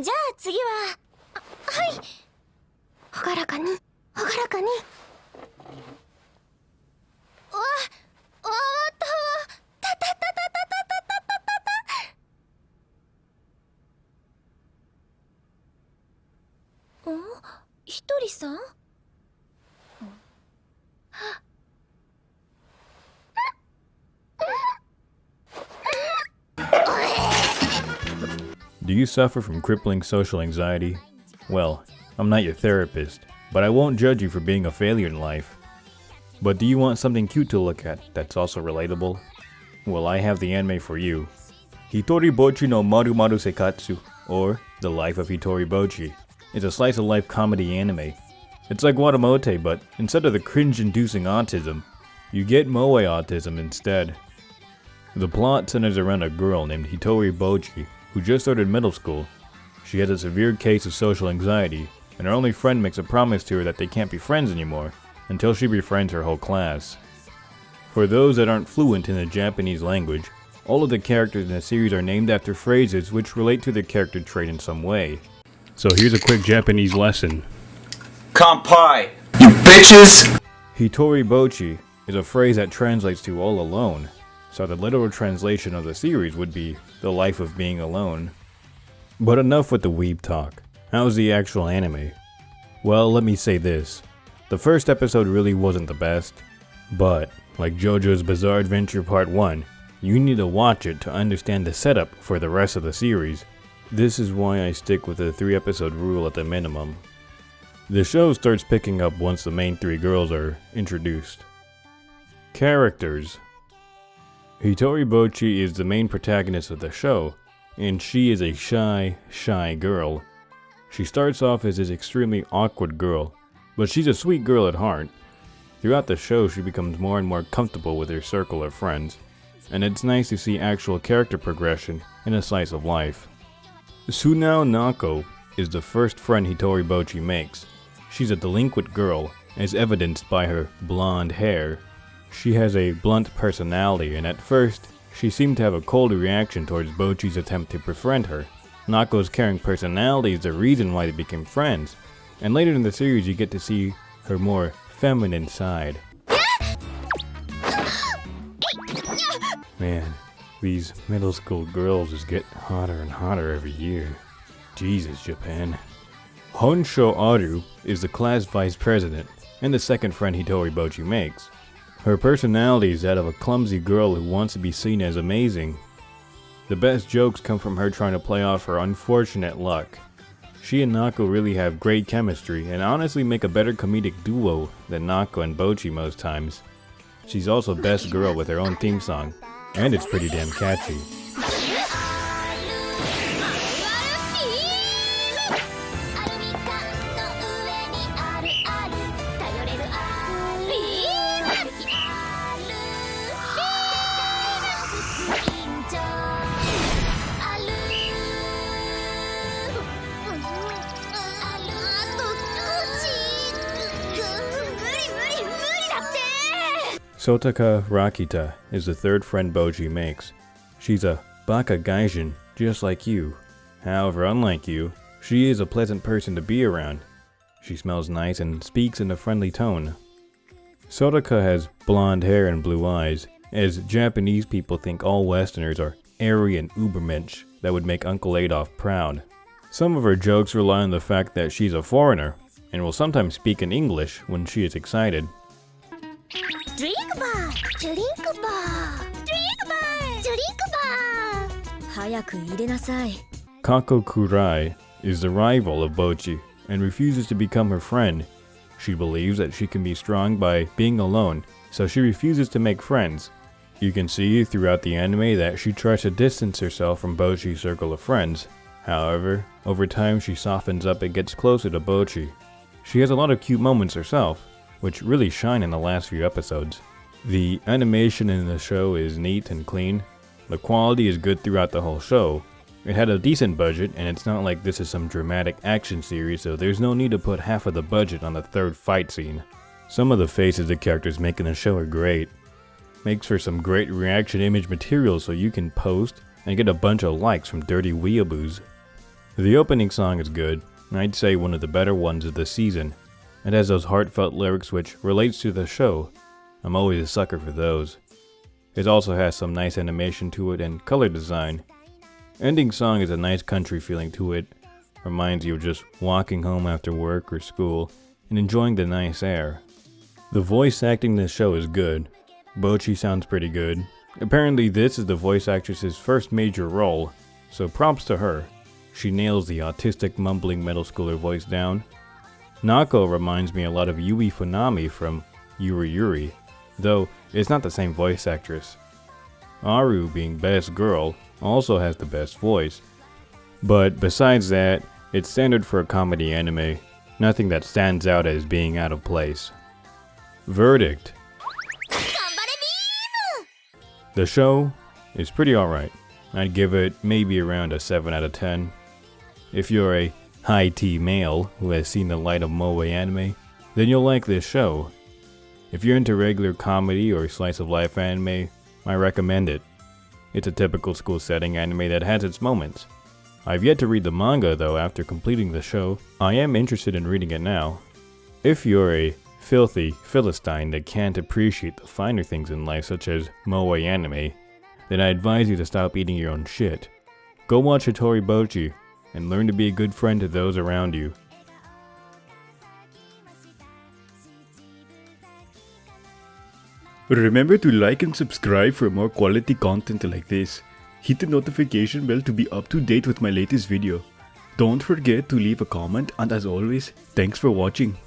じゃあ次は、はい。朗らかに、朗らかに。終わったわ。たたたたたたたたたたた。ひとりさん？Do you suffer from crippling social anxiety? Well, I'm not your therapist, but I won't judge you for being a failure in life. But do you want something cute to look at that's also relatable? Well, I have the anime for you. Hitoribocchi no Marumaru Seikatsu, or The Life of Hitoribocchi. It's a slice-of-life comedy anime. It's like Watamote, but instead of the cringe-inducing autism, you get moe autism instead. The plot centers around a girl named Hitoribocchi who just started middle school. She has a severe case of social anxiety, and her only friend makes a promise to her that they can't be friends anymore until she befriends her whole class. For those that aren't fluent in the Japanese language, all of the characters in the series are named after phrases which relate to the character trait in some way. So here's a quick Japanese lesson. Kanpai, you bitches! Hitoribocchi is a phrase that translates to all alone, so the literal translation of the series would be the life of being alone. But enough with the weeb talk. How's the actual anime? Well, let me say this. The first episode really wasn't the best, but like JoJo's Bizarre Adventure Part 1, you need to watch it to understand the setup for the rest of the series. This is why I stick with the 3-episode rule at the minimum. The show starts picking up once the main 3 girls are introduced. Characters. Hitoribocchi is the main protagonist of the show, and she is a shy girl. She starts off as this extremely awkward girl, but she's a sweet girl at heart. Throughout the show, she becomes more and more comfortable with her circle of friends, and it's nice to see actual character progression in a slice of life. Sunao Nako is the first friend Hitoribocchi makes. She's a delinquent girl, as evidenced by her blonde hair. She has a blunt personality, and at first, she seemed to have a cold reaction towards Bocchi's attempt to befriend her. Nako's caring personality is the reason why they became friends, and later in the series you get to see her more feminine side. Man, these middle school girls just get hotter and hotter every year. Jesus, Japan. Honsho Aru is the class vice president, and the second friend Hitoribocchi makes. Her personality is that of a clumsy girl who wants to be seen as amazing. The best jokes come from her trying to play off her unfortunate luck. She and Nako really have great chemistry and honestly make a better comedic duo than Nako and Bocchi most times. She's also best girl with her own theme song, and it's pretty damn catchy. Sotaka Rakita is the third friend Bocchi makes. She's a baka gaijin, just like you. However, unlike you, she is a pleasant person to be around. She smells nice and speaks in a friendly tone. Sotaka has blonde hair and blue eyes, as Japanese people think all Westerners are airy and ubermensch that would make Uncle Adolf proud. Some of her jokes rely on the fact that she's a foreigner, and will sometimes speak in English when she is excited. Drink bar! Drink bar! Drink bar! Drink bar! 早く入れなさい. Kako Kurai is the rival of Bocchi and refuses to become her friend. She believes that she can be strong by being alone, so she refuses to make friends. You can see throughout the anime that she tries to distance herself from Bocchi's circle of friends. However, over time she softens up and gets closer to Bocchi. She has a lot of cute moments herself, which really shine in the last few episodes. The animation in the show is neat and clean. The quality is good throughout the whole show. It had a decent budget, and it's not like this is some dramatic action series, so there's no need to put half of the budget on the third fight scene. Some of the faces the characters make in the show are great. Makes for some great reaction image material so you can post and get a bunch of likes from dirty weeaboos. The opening song is good, I'd say one of the better ones of the season. It has those heartfelt lyrics which relates to the show. I'm always a sucker for those. It also has some nice animation to it and color design. Ending song is a nice country feeling to it. Reminds you of just walking home after work or school and enjoying the nice air. The voice acting in this show is good. Bocchi sounds pretty good. Apparently this is the voice actress's first major role, so props to her. She nails the autistic mumbling middle schooler voice down. Nako reminds me a lot of Yui Funami from Yuri Yuri, though it's not the same voice actress. Aru, being best girl, also has the best voice. But besides that, it's standard for a comedy anime, nothing that stands out as being out of place. Verdict. The show is pretty alright. I'd give it maybe around a 7 out of 10. If you're a high-T male who has seen the light of moe anime, then you'll like this show. If you're into regular comedy or slice-of-life anime, I recommend it. It's a typical school setting anime that has its moments. I've yet to read the manga though after completing the show. I am interested in reading it now. If you're a filthy Philistine that can't appreciate the finer things in life such as moe anime, then I advise you to stop eating your own shit. Go watch Hitoribocchi and learn to be a good friend to those around you. Remember to like and subscribe for more quality content like this. Hit the notification bell to be up to date with my latest video. Don't forget to leave a comment, and as always, thanks for watching.